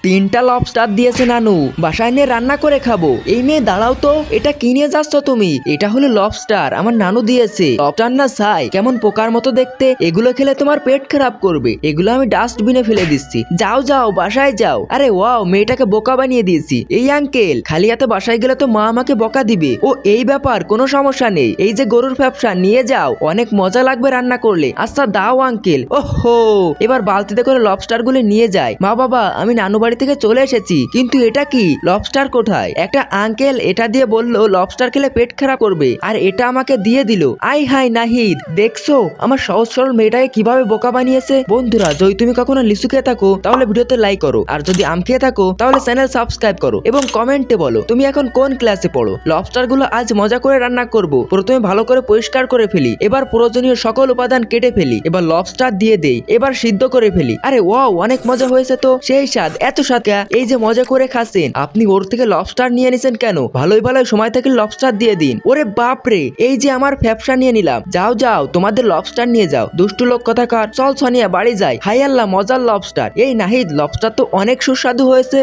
3টা লবস্টার দিয়েছে নানু, বাসায় নিয়ে রান্না করে খাবো। এই মেয়ে দাঁড়াও তো, এটা কি নিয়ে যাচ্ছ তুমি? এটা হলো লবস্টার, আমার নানু দিয়েছে। লবস্টার না ছাই, কেমন পোকার মতো দেখতে। এগুলো খেলে তোমার পেট খারাপ করবে। এগুলো আমি ডাস্টবিনে ফেলে দিচ্ছি। যাও যাও বাসায় যাও। আরে ওয়াও, মেয়েটাকে বোকা বানিয়ে দিয়েছি। এই আঙ্কেল, খালি হাতে বাসায় গেলে তো মা আমাকে বকা দিবে। ও এই ব্যাপার, কোনো সমস্যা নেই। এই যে গরুর ব্যবসা নিয়ে যাও, অনেক মজা লাগবে রান্না করলে। আচ্ছা দাও আঙ্কেল। ওহো, এবার বালতিতে করে লবস্টার গুলো নিয়ে যায়। মা বাবা, আমি নানু বাড়ি থেকে চলে এসেছি, কিন্তু এটা কি? লবস্টার কোথায়? একটা আঙ্কেল এটা দিয়ে বললো লবস্টার খেলে পেট খারাপ করবে, আর এটা আমাকে দিয়ে দিল। আই হাই নাহিদ, দেখছো আমার সহজ সরল মেয়েটাকে কিভাবে বোকা বানিয়েছে। বন্ধুরা, যদি তুমি কখনো লিচু খেয়ে থাকো তাহলে ভিডিওতে লাইক করো, আর যদি আম খেয়ে থাকো তাহলে চ্যানেল সাবস্ক্রাইব করো এবং কমেন্টে বলো তুমি এখন কোন ক্লাসে পড়ো। লবস্টার গুলো আজ মজা করে রান্না করব। প্রথমে ভালো করে পরিষ্কার করে ফেলি, এবার প্রয়োজনীয় সকল উপাদান কেটে ফেলি, এবার লবস্টার দিয়ে দেই, এবার সিদ্ধ করে ফেলি। আরে ওয়াও, অনেক মজা হয়েছে তো। সেই স্বাদ, এত স্বাদ। এই যে মজা করে খাচ্ছেন, আপনি ওর থেকে লবস্টার নিয়ে নিছেন কেন? ভালোই ভালোই সময় থেকে লবস্টার দিয়ে দিন। ওরে বাপরে, এই যে আমার ফ্যাপসা নিয়ে নিলাম। যাও যাও, তোমাদের লবস্টার নিয়ে যাও। দুষ্টু লোক কথাকার, চল সোনিয়া বাড়ি যাই। হাই আল্লাহ, মজার লবস্টার। এই নাহিদ, লবস্টার তো অনেক সুস্বাদু হয়েছে।